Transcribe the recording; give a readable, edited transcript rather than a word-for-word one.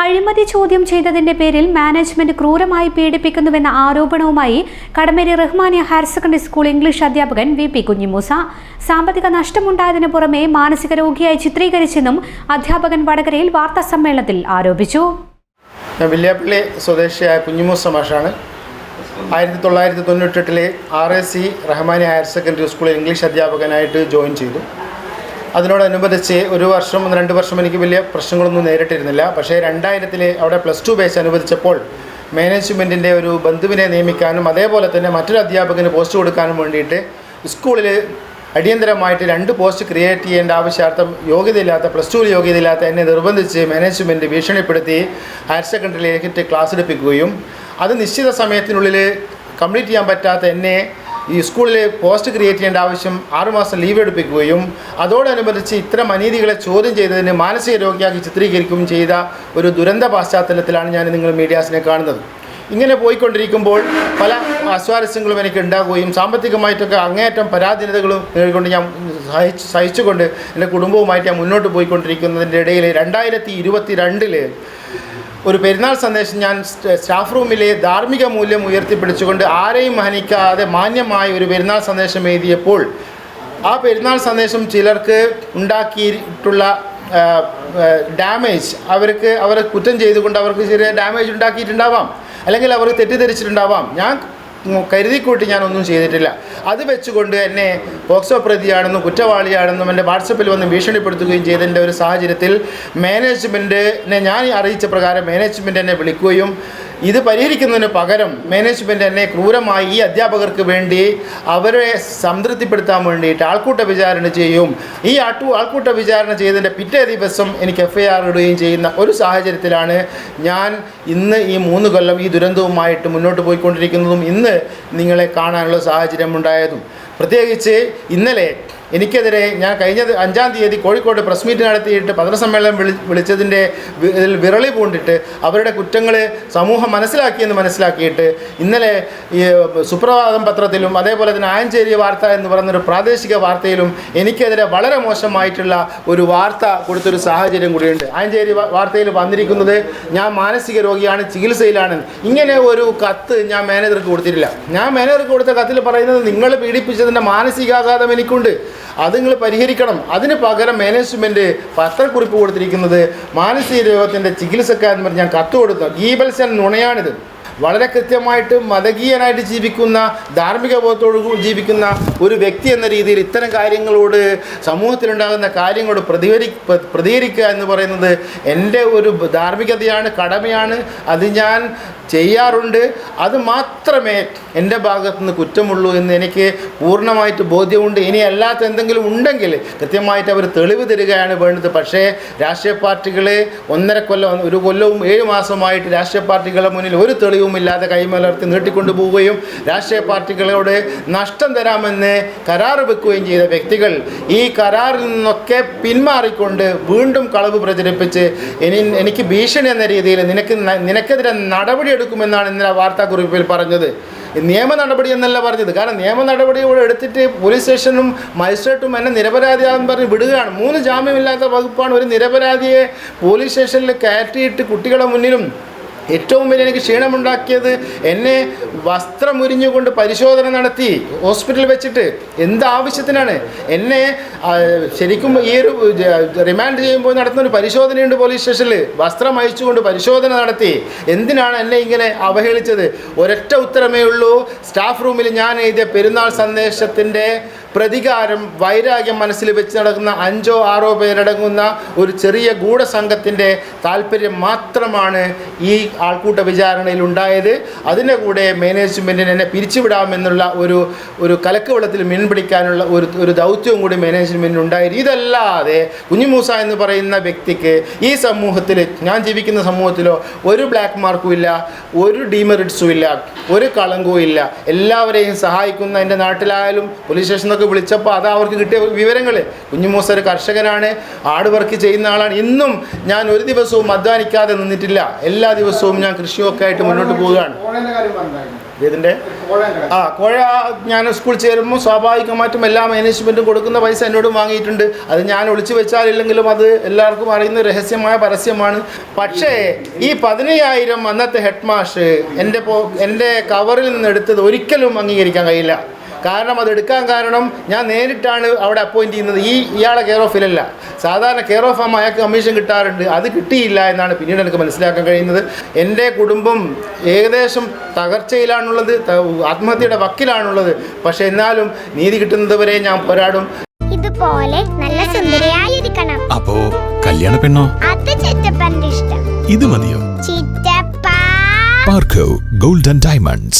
അഴിമതി ചോദ്യം ചെയ്തതിന്റെ പേരിൽ മാനേജ്മെന്റ് ക്രൂരമായി പീഡിപ്പിക്കുന്നുവെന്ന ആരോപണവുമായി Kadameri Rahmania higher secondary school English അധ്യാപകൻ വി.പി. കുഞ്ഞിമൂസ സാമ്പത്തിക നഷ്ടമുണ്ടായതിനു പുറമെ മാനസിക രോഗിയായി ചിത്രീകരിച്ചെന്നും അധ്യാപകൻ വടകരയിൽ വാർത്താസമ്മേളനത്തിൽ ആരോപിച്ചു. വില്യാപ്പള്ളി സ്വദേശിയായ കുഞ്ഞിമൂസ മാഷാണ് 1998 RAC റഹ്മാനിയ ഹയർ സെക്കൻഡറി സ്കൂളിൽ ഇംഗ്ലീഷ് അധ്യാപകനായിട്ട് ജോയിൻ ചെയ്തു. അതിനോടനുബന്ധിച്ച് 1 വർഷം 2 വർഷം എനിക്ക് വലിയ പ്രശ്നങ്ങളൊന്നും നേരിട്ടിരുന്നില്ല. പക്ഷേ 2000 അവിടെ +2 ബാച്ച് അനുവദിച്ചപ്പോൾ മാനേജ്മെൻറ്റിൻ്റെ ഒരു ബന്ധുവിനെ നിയമിക്കാനും അതേപോലെ തന്നെ മറ്റൊരു അധ്യാപകന് പോസ്റ്റ് കൊടുക്കാനും വേണ്ടിയിട്ട് സ്കൂളിൽ അടിയന്തരമായിട്ട് 2 പോസ്റ്റ് ക്രിയേറ്റ് ചെയ്യേണ്ട ആവശ്യാർത്ഥം യോഗ്യതയില്ലാത്ത +2 യോഗ്യതയില്ലാത്ത എന്നെ നിർബന്ധിച്ച് മാനേജ്മെൻറ്റ് ഭീഷണിപ്പെടുത്തി ഹയർ സെക്കൻഡറിയിലേക്ക് ക്ലാസ് എടുപ്പിക്കുകയും അത് നിശ്ചിത സമയത്തിനുള്ളിൽ കംപ്ലീറ്റ് ചെയ്യാൻ പറ്റാത്ത എന്നെ ഈ സ്കൂളിൽ പോസ്റ്റ് ക്രിയേറ്റ് ചെയ്യേണ്ട ആവശ്യം 6 മാസം ലീവ് എടുപ്പിക്കുകയും അതോടനുബന്ധിച്ച് ഇത്തരം അനീതികളെ ചോദ്യം ചെയ്തതിന് മാനസിക രോഗിയാക്കി ചിത്രീകരിക്കുകയും ചെയ്ത ഒരു ദുരന്ത പശ്ചാത്തലത്തിലാണ് ഞാൻ നിങ്ങൾ മീഡിയാസിനെ കാണുന്നത്. ഇങ്ങനെ പോയിക്കൊണ്ടിരിക്കുമ്പോൾ പല അസ്വാരസ്യങ്ങളും എനിക്ക് ഉണ്ടാകുകയും സാമ്പത്തികമായിട്ടൊക്കെ അങ്ങേയറ്റം പരാധീനതകളും നേടിക്കൊണ്ട് ഞാൻ സഹിച്ചുകൊണ്ട് എൻ്റെ കുടുംബവുമായിട്ട് ഞാൻ മുന്നോട്ട് പോയിക്കൊണ്ടിരിക്കുന്നതിൻ്റെ ഇടയിൽ 2022 ഒരു പെരുന്നാൾ സന്ദേശം ഞാൻ സ്റ്റാഫ് റൂമിലെ ധാർമ്മിക മൂല്യം ഉയർത്തിപ്പിടിച്ചുകൊണ്ട് ആരെയും ഹനിക്കാതെ മാന്യമായ ഒരു പെരുന്നാൾ സന്ദേശം എഴുതിയപ്പോൾ ആ പെരുന്നാൾ സന്ദേശം ചിലർക്ക് ഉണ്ടാക്കിയിട്ടുള്ള ഡാമേജ് അവരെ കുറ്റം ചെയ്തുകൊണ്ട് അവർക്ക് ചെറിയ ഡാമേജ് ഉണ്ടാക്കിയിട്ടുണ്ടാവാം, അല്ലെങ്കിൽ അവർ തെറ്റിദ്ധരിച്ചിട്ടുണ്ടാവാം. ഞാൻ കരുതിക്കൂട്ടി ഞാനൊന്നും ചെയ്തിട്ടില്ല. അത് വെച്ചുകൊണ്ട് എന്നെ പോക്സോ പ്രതിയാണെന്നും കുറ്റവാളിയാണെന്നും എൻ്റെ വാട്സപ്പിൽ വന്ന് ഭീഷണിപ്പെടുത്തുകയും ചെയ്തതിൻ്റെ ഒരു സാഹചര്യത്തിൽ മാനേജ്മെൻറ്റിനെ ഞാൻ അറിയിച്ച പ്രകാരം മാനേജ്മെൻറ്റ് എന്നെ വിളിക്കുകയും ഇത് പരിഹരിക്കുന്നതിന് പകരം മാനേജ്മെൻറ്റ് എന്നെ ക്രൂരമായി ഈ അധ്യാപകർക്ക് വേണ്ടി അവരെ സംതൃപ്തിപ്പെടുത്താൻ വേണ്ടിയിട്ട് ആൾക്കൂട്ട വിചാരണ ചെയ്യും. ഈ ആൾക്കൂട്ട വിചാരണ ചെയ്തതിൻ്റെ പിറ്റേ ദിവസം എനിക്ക് FIR ഇടുകയും ചെയ്യുന്ന ഒരു സാഹചര്യത്തിലാണ് ഞാൻ ഇന്ന് ഈ 3 കൊല്ലം ഈ ദുരന്തവുമായിട്ട് മുന്നോട്ട് പോയിക്കൊണ്ടിരിക്കുന്നതും ഇന്ന് നിങ്ങളെ കാണാനുള്ള സാഹചര്യം ഉണ്ടായതും. പ്രത്യേകിച്ച് ഇന്നലെ എനിക്കെതിരെ ഞാൻ കഴിഞ്ഞ 5-ാം തീയതി കോഴിക്കോട് പ്രസ് മീറ്റ് നടത്തിയിട്ട് പത്രസമ്മേളനം വിളിച്ചതിൻ്റെ വിരളി പൂണ്ടിട്ട് അവരുടെ കുറ്റങ്ങൾ സമൂഹം മനസ്സിലാക്കിയിട്ട് ഇന്നലെ ഈ സുപ്രഭാതം പത്രത്തിലും അതേപോലെ തന്നെ ആയഞ്ചേരി വാർത്ത എന്ന് പറയുന്നൊരു പ്രാദേശിക വാർത്തയിലും എനിക്കെതിരെ വളരെ മോശമായിട്ടുള്ള ഒരു വാർത്ത കൊടുത്തൊരു സാഹചര്യം കൂടിയുണ്ട്. ആയഞ്ചേരി വാർത്തയിൽ വന്നിരിക്കുന്നത് ഞാൻ മാനസിക രോഗിയാണ്, ചികിത്സയിലാണ്. ഇങ്ങനെ ഒരു കത്ത് ഞാൻ മാനേജർക്ക് കൊടുത്തിട്ടില്ല. ഞാൻ മാനേജർക്ക് കൊടുത്ത കത്തിൽ പറയുന്നത് നിങ്ങൾ പീഡിപ്പിച്ചതിൻ്റെ മാനസികാഘാതം എനിക്കുണ്ട്, അത് നിങ്ങൾ പരിഹരിക്കണം. അതിന് പകരം മാനേജ്മെൻറ്റ് പത്രക്കുറിപ്പ് കൊടുത്തിരിക്കുന്നത് മാനസിക രോഗത്തിൻ്റെ ചികിത്സക്കാരെന്ന് പറഞ്ഞ് ഞാൻ കത്ത് കൊടുത്തു. ഗീബൽസൻ നുണയാണിത്. വളരെ കൃത്യമായിട്ട് മതകീയനായിട്ട് ജീവിക്കുന്ന ധാർമ്മിക ബോധത്തോടു ജീവിക്കുന്ന ഒരു വ്യക്തി എന്ന രീതിയിൽ ഇത്തരം കാര്യങ്ങളോട് സമൂഹത്തിലുണ്ടാകുന്ന കാര്യങ്ങളോട് പ്രതികരിക്കുക എന്ന് പറയുന്നത് എൻ്റെ ഒരു ധാർമ്മികതയാണ്, കടമയാണ്. അത് ഞാൻ ചെയ്യാറുണ്ട്. അത് മാത്രമേ എൻ്റെ ഭാഗത്തുനിന്ന് കുറ്റമുള്ളൂ എന്ന് എനിക്ക് പൂർണ്ണമായിട്ട് ബോധ്യമുണ്ട്. ഇനി അല്ലാത്ത എന്തെങ്കിലും ഉണ്ടെങ്കിൽ കൃത്യമായിട്ട് അവർ തെളിവ് തരികയാണ് വേണ്ടത്. പക്ഷേ രാഷ്ട്രീയ പാർട്ടികൾ 1.5 കൊല്ലം 1 കൊല്ലവും 7 മാസമായിട്ട് രാഷ്ട്രീയ പാർട്ടികളുടെ മുന്നിൽ ഒരു തെളിവുമില്ലാതെ കൈമലർത്തി നീട്ടിക്കൊണ്ടു പോവുകയും രാഷ്ട്രീയ പാർട്ടികളോട് നഷ്ടം തരാമെന്ന് കരാർ വെക്കുകയും ചെയ്ത വ്യക്തികൾ ഈ കരാറിൽ നിന്നൊക്കെ പിന്മാറിക്കൊണ്ട് വീണ്ടും കളവ് പ്രചരിപ്പിച്ച് എനിക്ക് ഭീഷണി എന്ന രീതിയിൽ നിനക്കെതിരെ നടപടി എടുക്കുമെന്നാണ് ഇന്നലെ വാർത്താക്കുറിപ്പിൽ പറഞ്ഞത്. നിയമ നടപടി എന്നല്ല പറഞ്ഞത്. കാരണം നിയമ നടപടിയോട് എടുത്തിട്ട് പോലീസ് സ്റ്റേഷനും മജിസ്ട്രേറ്റും എന്നെ നിരപരാധിയാണെന്ന് പറഞ്ഞ് വിടുകയാണ്. 3 ജാമ്യമില്ലാത്ത വകുപ്പാണ് ഒരു നിരപരാധിയെ പോലീസ് സ്റ്റേഷനിൽ കയറ്റിയിട്ട് കുട്ടികളുടെ മുന്നിലും ഏറ്റവും വലിയ എനിക്ക് ക്ഷീണമുണ്ടാക്കിയത് എന്നെ വസ്ത്രമുരിഞ്ഞുകൊണ്ട് പരിശോധന നടത്തി ഹോസ്പിറ്റലിൽ വെച്ചിട്ട്. എന്താവശ്യത്തിനാണ് എന്നെ ശരിക്കും ഈ ഒരു റിമാൻഡ് ചെയ്യുമ്പോൾ നടത്തുന്ന ഒരു പരിശോധനയുണ്ട് പോലീസ് സ്റ്റേഷനിൽ. വസ്ത്രം അയച്ചുകൊണ്ട് പരിശോധന നടത്തി. എന്തിനാണ് എന്നെ ഇങ്ങനെ അവഹേളിച്ചത്? ഒരൊറ്റ ഉത്തരമേ ഉള്ളൂ. സ്റ്റാഫ് റൂമിൽ ഞാൻ എഴുതിയ പെരുന്നാൾ സന്ദേശത്തിൻ്റെ പ്രതികാരം, വൈരാഗ്യം മനസ്സിൽ വെച്ച് നടക്കുന്ന 5-6 പേരടങ്ങുന്ന ഒരു ചെറിയ ഗൂഢസംഘത്തിൻ്റെ താല്പര്യം മാത്രമാണ് ഈ ആൾക്കൂട്ട വിചാരണയിൽ ഉണ്ടായത്. അതിൻ്റെ കൂടെ മാനേജ്മെൻറ്റിന് എന്നെ പിരിച്ചുവിടാമെന്നുള്ള ഒരു കലക്ക് വെള്ളത്തിൽ മീൻ പിടിക്കാനുള്ള ഒരു ദൗത്യവും കൂടി മാനേജ്മെൻറ്റിന് ഉണ്ടായിരുന്നു. ഇതല്ലാതെ കുഞ്ഞിമൂസ എന്ന് പറയുന്ന വ്യക്തിക്ക് ഈ സമൂഹത്തിൽ, ഞാൻ ജീവിക്കുന്ന സമൂഹത്തിലോ ഒരു ബ്ലാക്ക് മാർക്കും ഇല്ല, ഒരു ഡീമെറിറ്റ്സും ഇല്ല, ഒരു കളങ്കവും ഇല്ല. എല്ലാവരെയും സഹായിക്കുന്ന, എൻ്റെ നാട്ടിലായാലും പോലീസ് സ്റ്റേഷനൊക്കെ വിളിച്ചപ്പോൾ അത് അവർക്ക് കിട്ടിയ വിവരങ്ങൾ. കുഞ്ഞിമൂസ ഒരു കർഷകനാണ്, ആട് വർക്ക് ചെയ്യുന്ന ആളാണ്. ഇന്നും ഞാൻ ഒരു ദിവസവും അധ്വാനിക്കാതെ നിന്നിട്ടില്ല. എല്ലാ ദിവസവും ഞാൻ കൃഷിയൊക്കെ ആയിട്ട് മുന്നോട്ട് പോവുകയാണ്. ഇതിൻ്റെ കോഴ ഞാൻ സ്കൂൾ ചേരുമ്പോൾ സ്വാഭാവികമായിട്ടും എല്ലാ മാനേജ്മെൻറ്റും കൊടുക്കുന്ന പൈസ എന്നോടും വാങ്ങിയിട്ടുണ്ട്. അത് ഞാൻ ഒളിച്ചു വെച്ചാലില്ലെങ്കിലും അത് എല്ലാവർക്കും അറിയുന്ന രഹസ്യമായ പരസ്യമാണ്. പക്ഷേ ഈ 15,000 അന്നത്തെ ഹെഡ് മാസ്റ്റർ എൻ്റെ കവറിൽ നിന്ന് എടുത്തത് ഒരിക്കലും അംഗീകരിക്കാൻ കഴിയില്ല. കാരണം അതെടുക്കാൻ കാരണം ഞാൻ നേരിട്ടാണ് അവിടെ അപ്പോയിൻറ്റ് ചെയ്യുന്നത്. ഇയാളെ കെയർ ഓഫിലല്ല. സാധാരണ കെയർ ഓഫ് ആകുമ്പോൾ അയാൾക്ക് കമ്മീഷൻ കിട്ടാറുണ്ട്. അത് കിട്ടിയില്ല എന്നാണ് പിന്നീട് എനിക്ക് മനസ്സിലാക്കാൻ കഴിയുന്നത്. എൻ്റെ കുടുംബം ഏകദേശം തകർച്ചയിലാണുള്ളത്, ആത്മഹത്യയുടെ വക്കിലാണുള്ളത്. പക്ഷെ എന്നാലും നീതി കിട്ടുന്നത് വരെ ഞാൻ പോരാടും. ഇതുപോലെ നല്ല സുന്ദരിയായിരിക്കണം. അപ്പോ കല്യാണ പെണ്ണോ? അത് ചിറ്റപ്പന്റെ ഇഷ്ടം. ഇത് മതിയോ? ചിറ്റപ്പ. പാർക്കോ ഗോൾഡൻ ഡയമണ്ട്സ്.